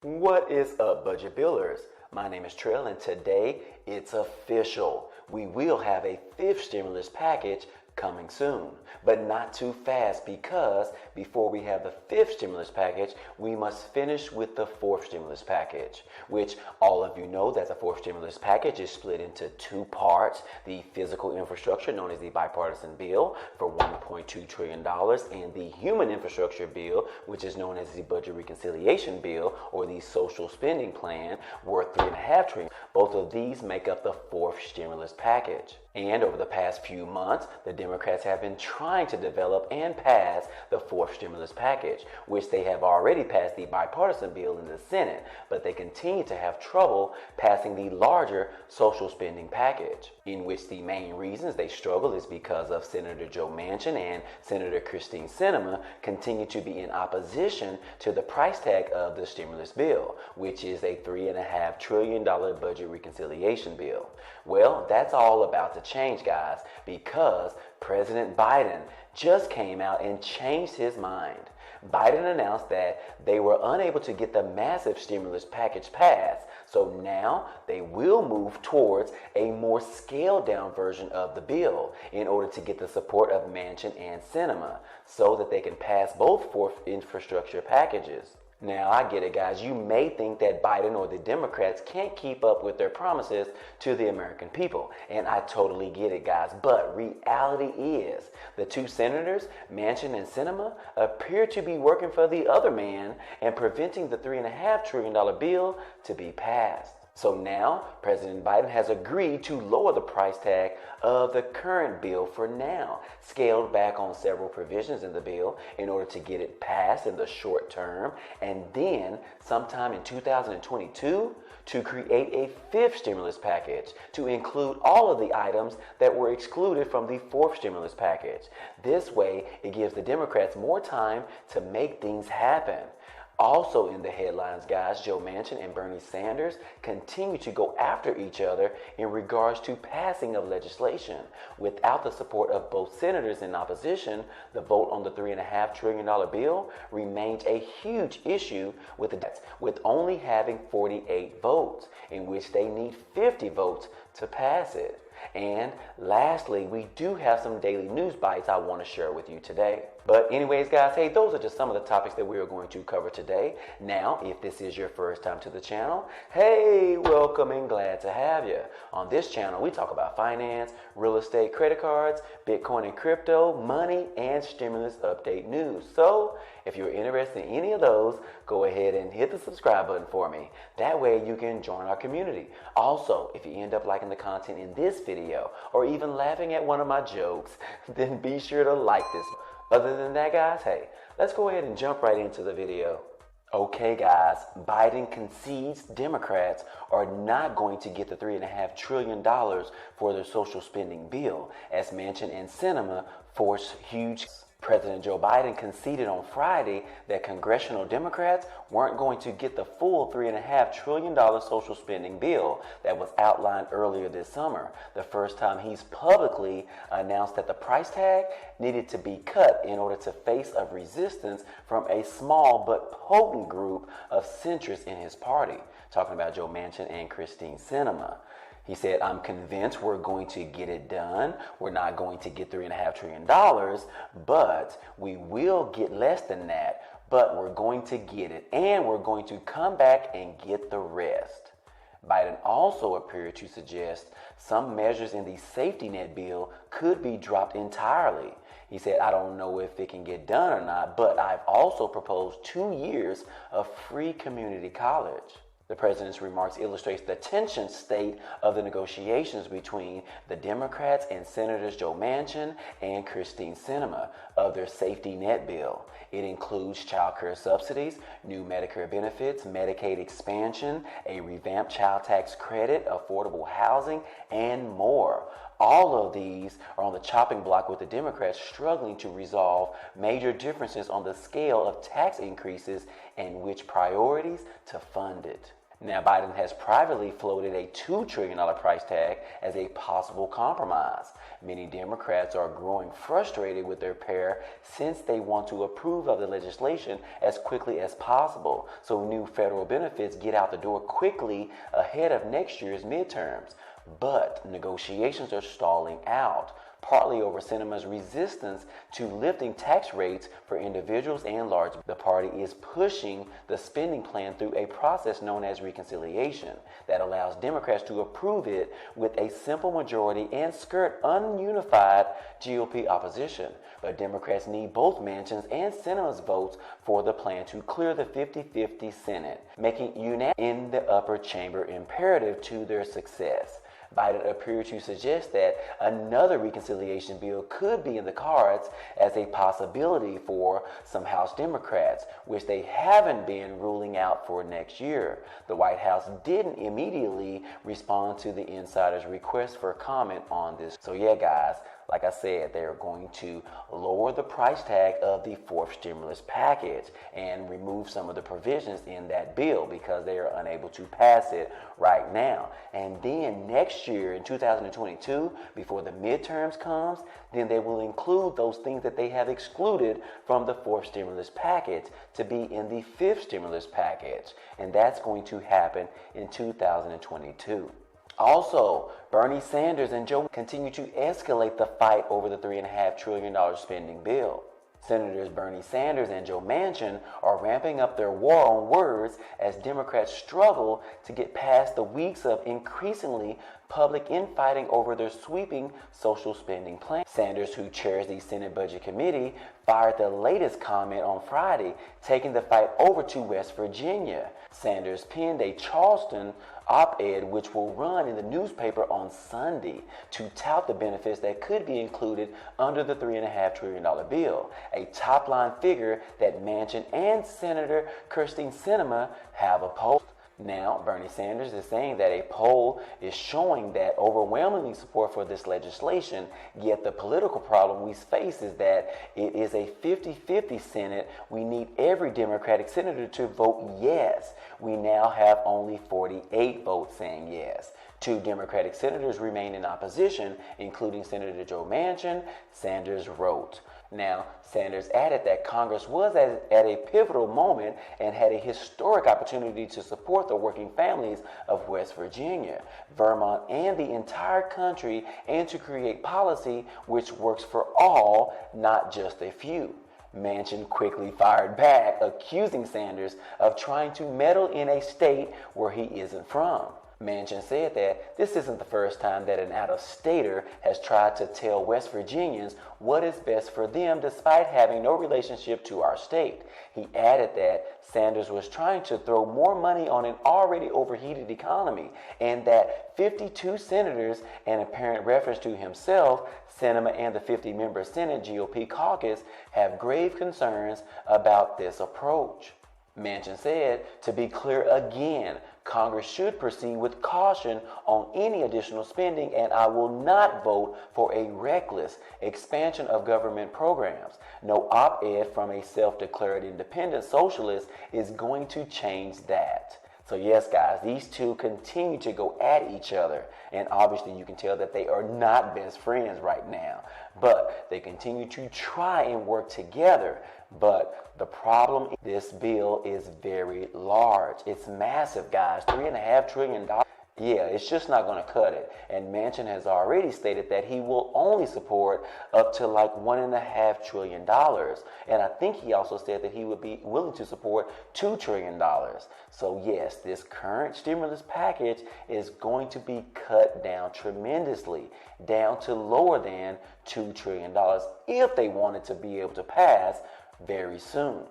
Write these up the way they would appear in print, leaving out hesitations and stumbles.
What is up, Budget Builders? My name is Trill, and today it's official. We will have a fifth stimulus package coming soon, but not too fast, because before we have the fifth stimulus package, we must finish with the fourth stimulus package, which all of you know that the fourth stimulus package is split into two parts: the physical infrastructure, known as the bipartisan bill for $1.2 trillion, and the human infrastructure bill, which is known as the budget reconciliation bill, or the social spending plan, worth $3.5 trillion. Both of these make up the fourth stimulus package. And over the past few months, the Democrats have been trying to develop and pass the fourth stimulus package, which they have already passed the bipartisan bill in the Senate, but they continue to have trouble passing the larger social spending package, in which the main reasons they struggle is because of Senator Joe Manchin and Senator Christine Sinema continue to be in opposition to the price tag of the stimulus bill, which is a $3.5 trillion budget reconciliation bill. Well, that's all about to change, guys, because President Biden just came out and changed his mind. Biden announced that they were unable to get the massive stimulus package passed, so now they will move towards a more scaled down version of the bill in order to get the support of Manchin and Sinema so that they can pass both fourth infrastructure packages. Now, I get it, guys. You may think that Biden or the Democrats can't keep up with their promises to the American people. And I totally get it, guys. But reality is, the two senators, Manchin and Sinema, appear to be working for the other man and preventing the $3.5 trillion bill to be passed. So now, President Biden has agreed to lower the price tag of the current bill for now, scaled back on several provisions in the bill in order to get it passed in the short term, and then sometime in 2022 to create a fifth stimulus package to include all of the items that were excluded from the fourth stimulus package. This way, it gives the Democrats more time to make things happen. Also in the headlines, guys, Joe Manchin and Bernie Sanders continue to go after each other in regards to passing of legislation. Without the support of both senators in opposition, the vote on the $3.5 trillion bill remains a huge issue with only having 48 votes, in which they need 50 votes to pass it. And lastly, we do have some daily news bites I want to share with you today. But anyways, guys, hey, those are just some of the topics that we are going to cover today. Now, if this is your first time to the channel, hey, welcome and glad to have you. On this channel, we talk about finance, real estate, credit cards, Bitcoin and crypto, money, and stimulus update news. So if you're interested in any of those, go ahead and hit the subscribe button for me. That way you can join our community. Also, if you end up liking the content in this video or even laughing at one of my jokes, then be sure to like this. Other than that, guys, hey, let's go ahead and jump right into the video. Okay, guys, Biden concedes Democrats are not going to get the $3.5 trillion for their social spending bill, as Manchin and Sinema force huge. President Joe Biden conceded on Friday that congressional Democrats weren't going to get the full $3.5 trillion social spending bill that was outlined earlier this summer, the first time he's publicly announced that the price tag needed to be cut in order to face of resistance from a small but potent group of centrists in his party, talking about Joe Manchin and Christine Sinema. He said, I'm convinced we're going to get it done. We're not going to get $3.5 trillion, but we will get less than that. But we're going to get it, and we're going to come back and get the rest. Biden also appeared to suggest some measures in the safety net bill could be dropped entirely. He said, I don't know if it can get done or not, but I've also proposed 2 years of free community college. The president's remarks illustrates the tension state of the negotiations between the Democrats and Senators Joe Manchin and Christine Sinema of their safety net bill. It includes child care subsidies, new Medicare benefits, Medicaid expansion, a revamped child tax credit, affordable housing, and more. All of these are on the chopping block, with the Democrats struggling to resolve major differences on the scale of tax increases and which priorities to fund it. Now, Biden has privately floated a $2 trillion price tag as a possible compromise. Many Democrats are growing frustrated with their pair since they want to approve of the legislation as quickly as possible, so new federal benefits get out the door quickly ahead of next year's midterms. But negotiations are stalling out, partly over Sinema's resistance to lifting tax rates for individuals and large. The party is pushing the spending plan through a process known as reconciliation that allows Democrats to approve it with a simple majority and skirt ununified GOP opposition. But Democrats need both Manchin's and Sinema's votes for the plan to clear the 50-50 Senate, making unanimity in the upper chamber imperative to their success. Biden appeared to suggest that another reconciliation bill could be in the cards as a possibility for some House Democrats, which they haven't been ruling out for next year. The White House didn't immediately respond to the insider's request for comment on this. So yeah, guys, like I said, they're going to lower the price tag of the fourth stimulus package and remove some of the provisions in that bill because they are unable to pass it right now. And then next year in 2022, before the midterms comes, then they will include those things that they have excluded from the fourth stimulus package to be in the fifth stimulus package. And that's going to happen in 2022. Also, Bernie Sanders and Joe continue to escalate the fight over the $3.5 trillion spending bill. Senators Bernie Sanders and Joe Manchin are ramping up their war on words as Democrats struggle to get past the weeks of increasingly public infighting over their sweeping social spending plan. Sanders, who chairs the Senate Budget Committee, fired the latest comment on Friday, taking the fight over to West Virginia. Sanders penned a Charleston op-ed which will run in the newspaper on Sunday to tout the benefits that could be included under the $3.5 trillion bill, a top-line figure that Manchin and Senator Kyrsten Sinema have opposed. Now, Bernie Sanders is saying that a poll is showing that overwhelming support for this legislation, yet the political problem we face is that it is a 50-50 Senate. We need every Democratic senator to vote yes. We now have only 48 votes saying yes. 2 Democratic senators remain in opposition, including Senator Joe Manchin. Sanders wrote. Now, Sanders added that Congress was at a pivotal moment and had a historic opportunity to support the working families of West Virginia, Vermont, and the entire country, and to create policy which works for all, not just a few. Manchin quickly fired back, accusing Sanders of trying to meddle in a state where he isn't from. Manchin said that this isn't the first time that an out-of-stater has tried to tell West Virginians what is best for them despite having no relationship to our state. He added that Sanders was trying to throw more money on an already overheated economy and that 52 senators, an apparent reference to himself, Sinema, and the 50-member Senate GOP caucus have grave concerns about this approach. Manchin said, to be clear again, Congress should proceed with caution on any additional spending, and I will not vote for a reckless expansion of government programs. No op-ed from a self-declared independent socialist is going to change that. So yes, guys, these two continue to go at each other, and obviously you can tell that they are not best friends right now, but they continue to try and work together. But the problem, this bill is very large. It's massive, guys. $3.5 trillion. Yeah, it's just not going to cut it. And Manchin has already stated that he will only support up to like $1.5 trillion. And I think he also said that he would be willing to support $2 trillion. So yes, this current stimulus package is going to be cut down tremendously, down to lower than $2 trillion if they wanted to be able to pass very soon.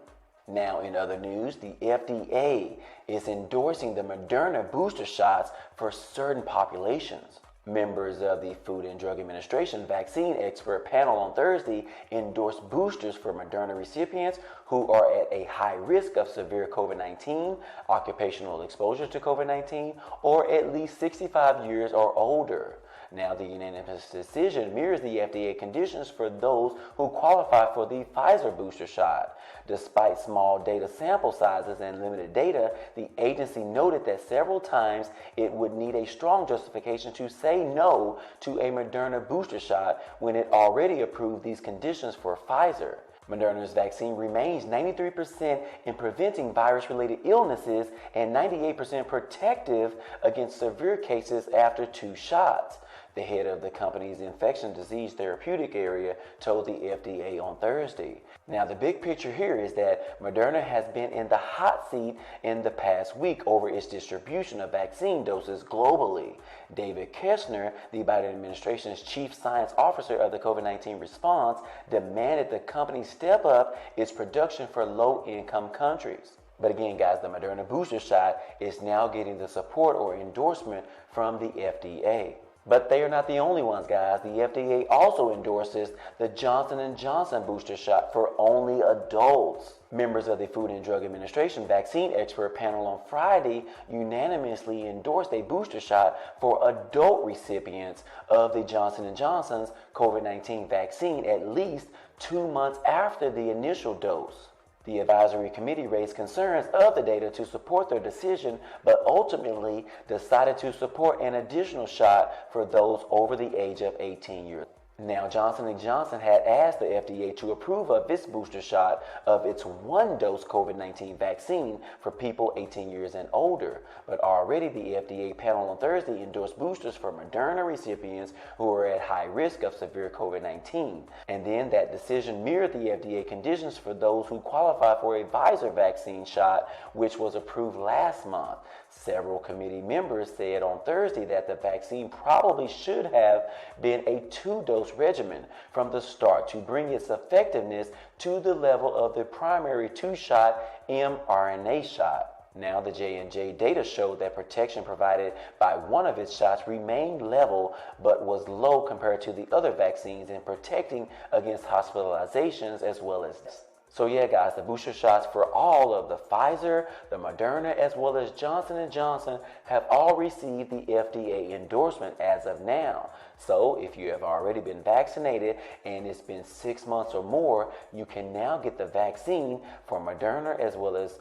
Now, in other news, the FDA is endorsing the Moderna booster shots for certain populations. Members of the Food and Drug Administration vaccine expert panel on Thursday endorsed boosters for Moderna recipients who are at a high risk of severe COVID-19, occupational exposure to COVID-19, or at least 65 years or older. Now, the unanimous decision mirrors the FDA conditions for those who qualify for the Pfizer booster shot. Despite small data sample sizes and limited data, the agency noted that several times it would need a strong justification to say no to a Moderna booster shot when it already approved these conditions for Pfizer. Moderna's vaccine remains 93% in preventing virus-related illnesses and 98% protective against severe cases after 2 shots. The head of the company's infectious disease therapeutic area told the FDA on Thursday. Now, the big picture here is that Moderna has been in the hot seat in the past week over its distribution of vaccine doses globally. David Kessner, the Biden administration's chief science officer of the COVID-19 response, demanded the company step up its production for low-income countries. But again, guys, the Moderna booster shot is now getting the support or endorsement from the FDA. But they are not the only ones, guys. The FDA also endorses the Johnson & Johnson booster shot for only adults. Members of the Food and Drug Administration vaccine expert panel on Friday unanimously endorsed a booster shot for adult recipients of the Johnson & Johnson's COVID-19 vaccine at least 2 months after the initial dose. The advisory committee raised concerns of the data to support their decision, but ultimately decided to support an additional shot for those over the age of 18 years. Now, Johnson & Johnson had asked the FDA to approve of its booster shot of its 1-dose COVID-19 vaccine for people 18 years and older. But already the FDA panel on Thursday endorsed boosters for Moderna recipients who are at high risk of severe COVID-19. And then that decision mirrored the FDA conditions for those who qualify for a Pfizer vaccine shot, which was approved last month. Several committee members said on Thursday that the vaccine probably should have been a 2-dose regimen from the start to bring its effectiveness to the level of the primary 2-shot mRNA shot. Now, the J&J data showed that protection provided by one of its shots remained level but was low compared to the other vaccines in protecting against hospitalizations as well as deaths. So yeah, guys, the booster shots for all of the Pfizer, the Moderna, as well as Johnson & Johnson have all received the FDA endorsement as of now. So if you have already been vaccinated and it's been 6 months or more, you can now get the vaccine for Moderna as well as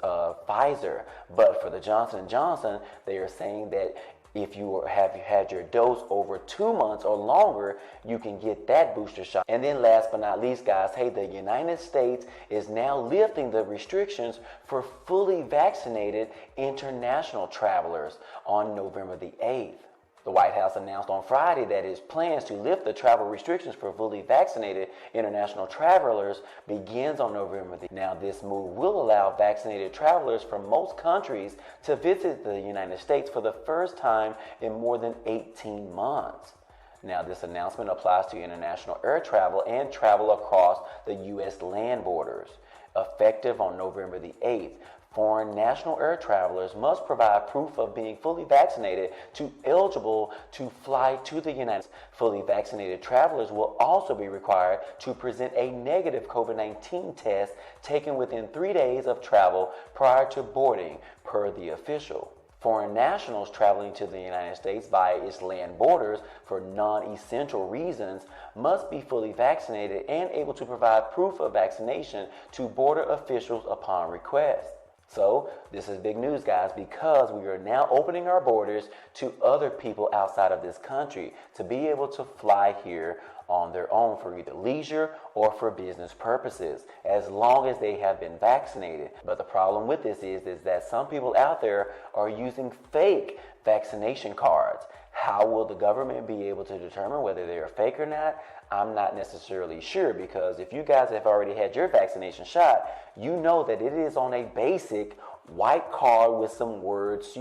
Pfizer. But for the Johnson & Johnson, they are saying that if you have had your dose over 2 months or longer, you can get that booster shot. And then last but not least, guys, hey, the United States is now lifting the restrictions for fully vaccinated international travelers on November the 8th. The White House announced on Friday that its plans to lift the travel restrictions for fully vaccinated international travelers begins on November the 8th. Now, this move will allow vaccinated travelers from most countries to visit the United States for the first time in more than 18 months. Now, this announcement applies to international air travel and travel across the U.S. land borders. Effective on November the 8th, foreign national air travelers must provide proof of being fully vaccinated to eligible to fly to the United States. Fully vaccinated travelers will also be required to present a negative COVID-19 test taken within 3 days of travel prior to boarding, per the official. Foreign nationals traveling to the United States via its land borders for non-essential reasons must be fully vaccinated and able to provide proof of vaccination to border officials upon request. So this is big news, guys, because we are now opening our borders to other people outside of this country to be able to fly here on their own for either leisure or for business purposes, as long as they have been vaccinated. But the problem with this is that some people out there are using fake vaccination cards. How will the government be able to determine whether they are fake or not? I'm not necessarily sure, because if you guys have already had your vaccination shot, you know that it is on a basic white card with some words,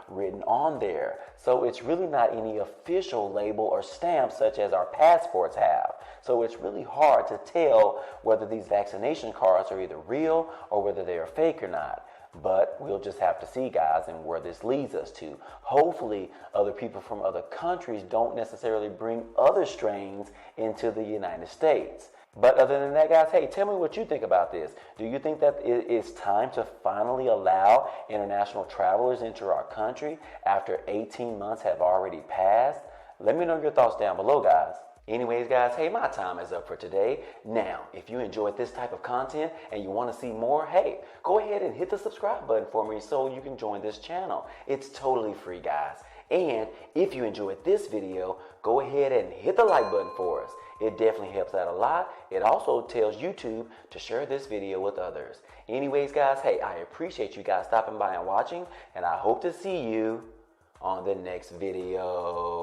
written on there. So it's really not any official label or stamp such as our passports have. So it's really hard to tell whether these vaccination cards are either real or whether they are fake or not. But we'll just have to see, guys, and where this leads us to. Hopefully, other people from other countries don't necessarily bring other strains into the United States. But other than that, guys, hey, tell me what you think about this. Do you think that it is time to finally allow international travelers into our country after 18 months have already passed? Let me know your thoughts down below, guys. Anyways, guys, hey, my time is up for today. Now, if you enjoyed this type of content and you want to see more, hey, go ahead and hit the subscribe button for me so you can join this channel. It's totally free, guys. And if you enjoyed this video, go ahead and hit the like button for us. It definitely helps out a lot. It also tells YouTube to share this video with others. Anyways, guys, hey, I appreciate you guys stopping by and watching, and I hope to see you on the next video.